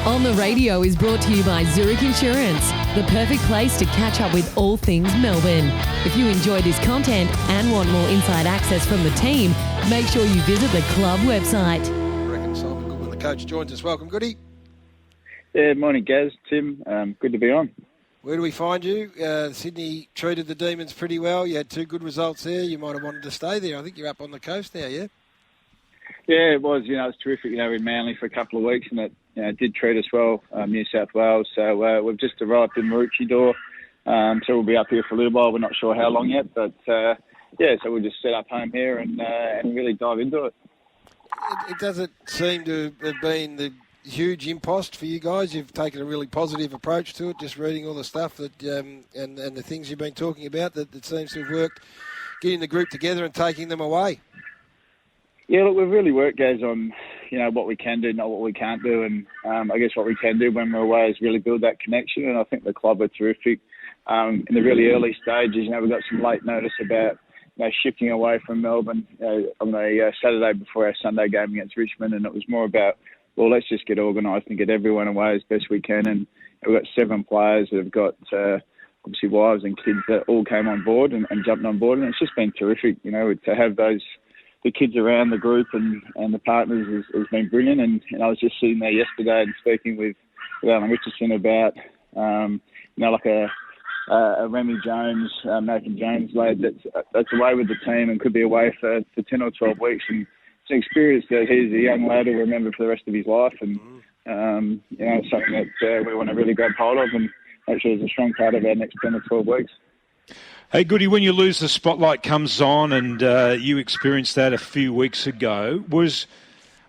On the Radio is brought to you by Zurich Insurance, the perfect place to catch up with all things Melbourne. If you enjoy this content and want more inside access from the team, make sure you visit the club website. I reckon Simon Goodwin, the coach, joins us. Welcome, Goody. Yeah, morning, Gaz, Tim. Good to be on. Where do we find you? Sydney treated the Demons pretty well. You had 2 good results there. You might have wanted to stay there. I think you're up on the coast now, yeah? Yeah, it was. It was terrific. In Manly for a couple of weeks, and it did treat us well, New South Wales. So we've just arrived in Maroochydore, so we'll be up here for a little while. We're not sure how long yet, but so we'll just set up home here and really dive into it. It doesn't seem to have been the huge impost for you guys. You've taken a really positive approach to it, just reading all the stuff that and the things you've been talking about that seems to have worked, getting the group together and taking them away. Yeah, look, we've really worked, guys, on what we can do, not what we can't do, and I guess what we can do when we're away is really build that connection. And I think the club are terrific in the really early stages. We got some late notice about shifting away from Melbourne on the Saturday before our Sunday game against Richmond, and it was more about, well, let's just get organised and get everyone away as best we can. And we've got 7 players that have got obviously wives and kids that all came on board and jumped on board, and it's just been terrific, to have the kids around the group and the partners has been brilliant. And I was just sitting there yesterday and speaking with Alan Richardson about, like a Remy Jones, Nathan Jones lad that's away with the team and could be away for 10 or 12 weeks. And it's an experience that he's a young lad who'll remember for the rest of his life. And, it's something that we want to really grab hold of and actually is a strong part of our next 10 or 12 weeks. Hey, Goody, when you lose, the spotlight comes on, and you experienced that a few weeks ago. Was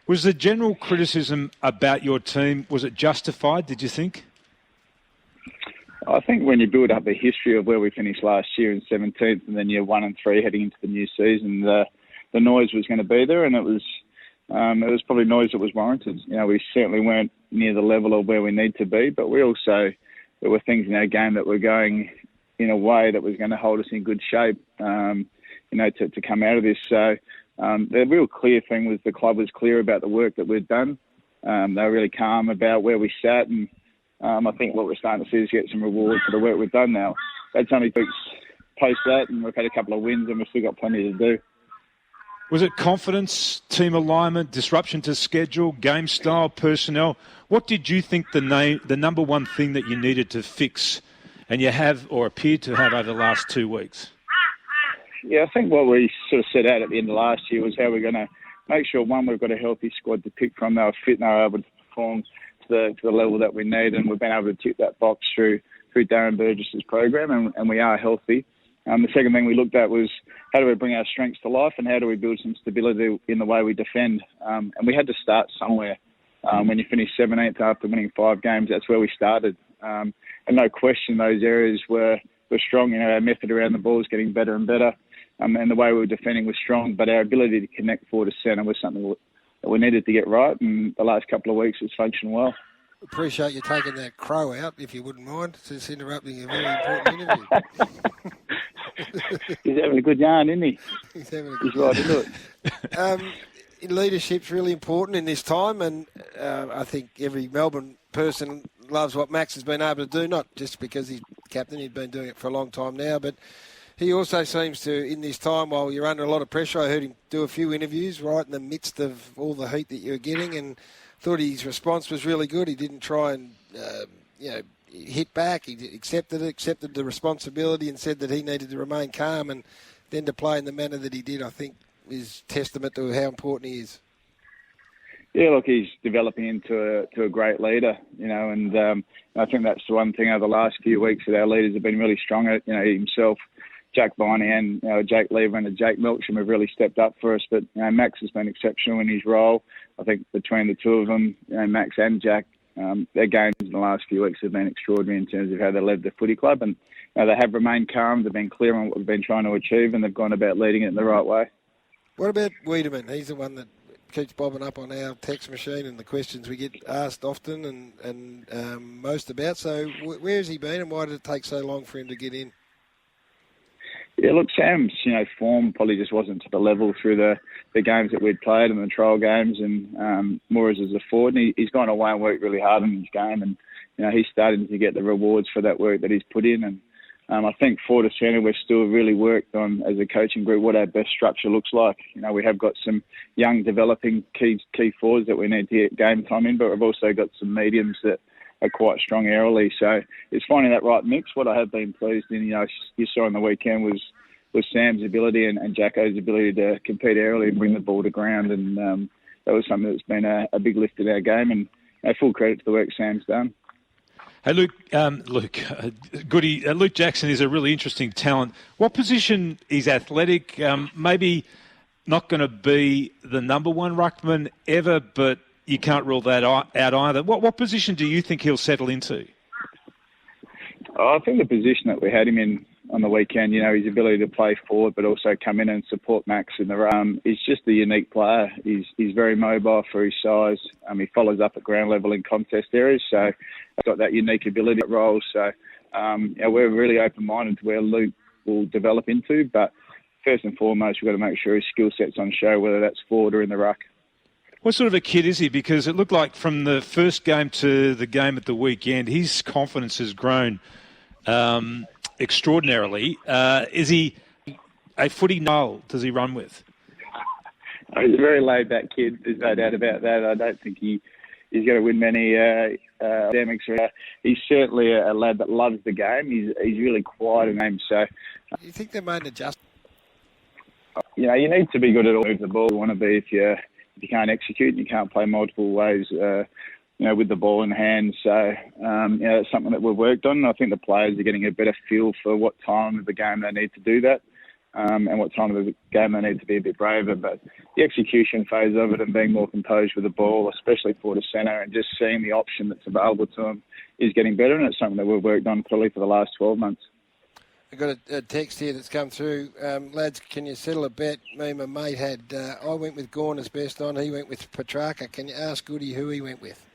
the general criticism about your team, was it justified, did you think? I think when you build up a history of where we finished last year in 17th and then you're 1 and 3 heading into the new season, the noise was going to be there, and it was probably noise that was warranted. We certainly weren't near the level of where we need to be, but there were things in our game that were going in a way that was going to hold us in good shape, to come out of this. So the real clear thing was the club was clear about the work that we'd done. They were really calm about where we sat, and I think what we're starting to see is get some reward for the work we've done now. That's only weeks post that, and we've had a couple of wins, and we've still got plenty to do. Was it confidence, team alignment, disruption to schedule, game style, personnel? What did you think the number one thing that you needed to fix and you have or appeared to have over the last 2 weeks? Yeah, I think what we sort of set out at the end of last year was how we're going to make sure, one, we've got a healthy squad to pick from. They were fit and they were able to perform to the level that we need, and we've been able to tick that box through Darren Burgess's program, and we are healthy. The second thing we looked at was how do we bring our strengths to life and how do we build some stability in the way we defend. And we had to start somewhere. When you finish 17th after winning 5 games, that's where we started. And no question those areas were strong. Our method around the ball is getting better and better. And the way we were defending was strong, but our ability to connect forward to centre was something that we needed to get right. And the last couple of weeks it's functioned well. Appreciate you taking that crow out, if you wouldn't mind, since interrupting a very important interview. He's having a good yarn, isn't he? He's right into it. Leadership's really important in this time, and I think every Melbourne person loves what Max has been able to do, not just because he's captain, he's been doing it for a long time now, but he also seems to, in this time, while you're under a lot of pressure, I heard him do a few interviews right in the midst of all the heat that you're getting, and thought his response was really good. He didn't try and, hit back. He accepted the responsibility and said that he needed to remain calm, and then to play in the manner that he did, I think, is testament to how important he is. Yeah, look, he's developing into a great leader, and I think that's the one thing over the last few weeks that our leaders have been really strong at. Himself, Jack Viney and Jake Lever and Jake Milksham have really stepped up for us. But Max has been exceptional in his role. I think between the two of them, Max and Jack, their games in the last few weeks have been extraordinary in terms of how they led the footy club. And they have remained calm. They've been clear on what we've been trying to achieve, and they've gone about leading it in the right way. What about Wiedemann? He's the one that keeps bobbing up on our text machine and the questions we get asked often and most about. So where has he been, and why did it take so long for him to get in? Yeah, look, Sam's, form probably just wasn't to the level through the games that we'd played and the trial games, and more as a forward. And he's gone away and worked really hard on his game, and he's starting to get the rewards for that work that he's put in. And I think forward to centre, we've still really worked on as a coaching group what our best structure looks like. We have got some young developing key forwards that we need to get game time in, but we've also got some mediums that are quite strong early. So it's finding that right mix. What I have been pleased in, you saw on the weekend was Sam's ability and Jacko's ability to compete early and bring the ball to ground. And that was something that's been a big lift in our game. And full credit to the work Sam's done. Hey, Luke, Goody, Luke Jackson is a really interesting talent. What position is athletic? Maybe not going to be the number one ruckman ever, but you can't rule that out either. What position do you think he'll settle into? I think the position that we had him in on the weekend, his ability to play forward but also come in and support Max in the run, is just a unique player. He's very mobile for his size. He follows up at ground level in contest areas, so he's got that unique ability at role. So we're really open-minded to where Luke will develop into, but first and foremost, we've got to make sure his skill set's on show, whether that's forward or in the ruck. What sort of a kid is he? Because it looked like from the first game to the game at the weekend, his confidence has grown extraordinarily. Is he a footy null? Does he run with? He's a very laid-back kid. There's no doubt about that. I don't think he's going to win many academics. He's certainly a lad that loves the game. He's really quiet in game. So, you think they made an adjustment? You need to be good at all move the ball. You want to be if you can't execute and you can't play multiple ways. With the ball in hand. So, that's something that we've worked on. I think the players are getting a better feel for what time of the game they need to do that, and what time of the game they need to be a bit braver. But the execution phase of it and being more composed with the ball, especially forward to centre, and just seeing the option that's available to them is getting better, and it's something that we've worked on probably for the last 12 months. I've got a text here that's come through. Lads, can you settle a bet? Me and my mate had, I went with Gawn as best on, he went with Petrarca. Can you ask Goody who he went with?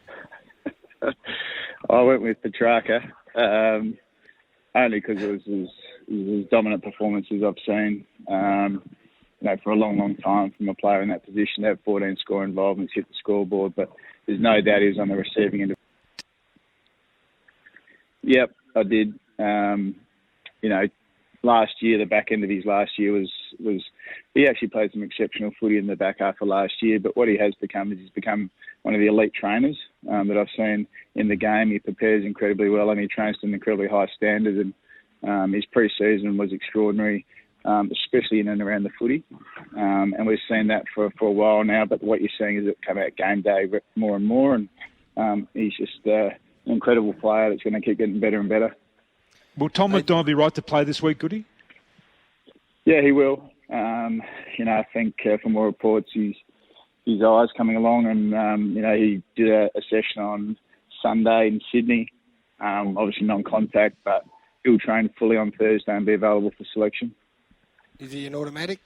I went with Petrarca, only because it was as dominant performances I've seen, for a long, long time from a player in that position. To have 14 score involvements, hit the scoreboard, but there's no doubt he was on the receiving end. Yep, I did. Last year, the back end of his last year was he actually played some exceptional footy in the back half of last year. But what he has become is he's become one of the elite trainers that I've seen in the game. He prepares incredibly well and he trains to an incredibly high standard. And his pre-season was extraordinary, especially in and around the footy. And we've seen that for a while now. But what you're seeing is it come out game day more and more. And he's just an incredible player that's going to keep getting better and better. Will Tom McDonald be right to play this week, Goody? Yeah, he will. I think from more reports, his eyes coming along, and he did a session on Sunday in Sydney. Obviously non-contact, but he'll train fully on Thursday and be available for selection. Is he an automatic?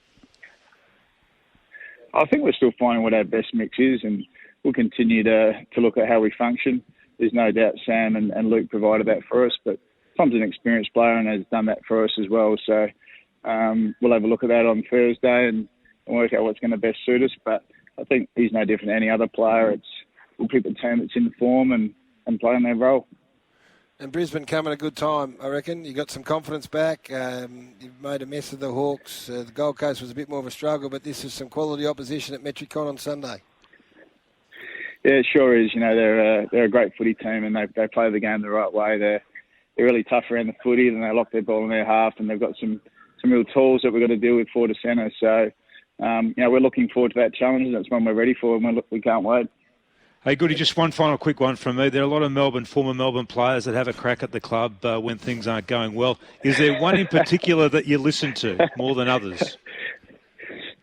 I think we're still finding what our best mix is, and we'll continue to look at how we function. There's no doubt Sam and Luke provided that for us, but Tom's an experienced player and has done that for us as well. So we'll have a look at that on Thursday and work out what's going to best suit us. But I think he's no different than any other player. We'll pick the team that's in form and play in their role. And Brisbane come at a good time, I reckon. You got some confidence back. You've made a mess of the Hawks. The Gold Coast was a bit more of a struggle, but this is some quality opposition at Metricon on Sunday. Yeah, it sure is. They're a great footy team and they play the game the right way. They're really tough around the footy, and they lock their ball in their half, and they've got some real tools that we've got to deal with forward to centre. So, we're looking forward to that challenge, and that's one we're ready for, and we can't wait. Hey, Goody, just one final quick one from me. There are a lot of former Melbourne players that have a crack at the club when things aren't going well. Is there one in particular that you listen to more than others?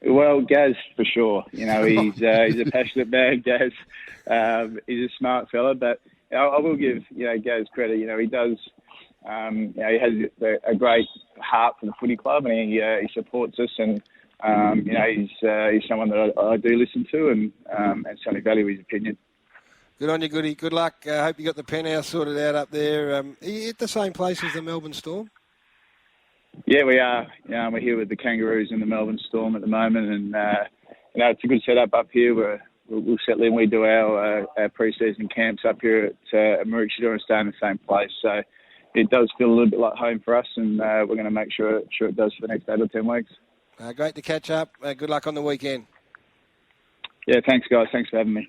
Well, Gaz, for sure. He's a passionate man, Gaz. He's a smart fella, but I will give Gaz credit. He does. He has a great heart for the footy club, and he supports us. And he's someone that I do listen to, and certainly value his opinion. Good on you, Goody. Good luck. I hope you got the penthouse sorted out up there. Are you at the same place as the Melbourne Storm? Yeah, we are. We're here with the Kangaroos and the Melbourne Storm at the moment, and it's a good setup up here. We'll settle in. We do our pre-season camps up here at Maroochydore and stay in the same place. So it does feel a little bit like home for us, and we're going to make sure it does for the next 8 or 10 weeks. Great to catch up. Good luck on the weekend. Yeah, thanks, guys. Thanks for having me.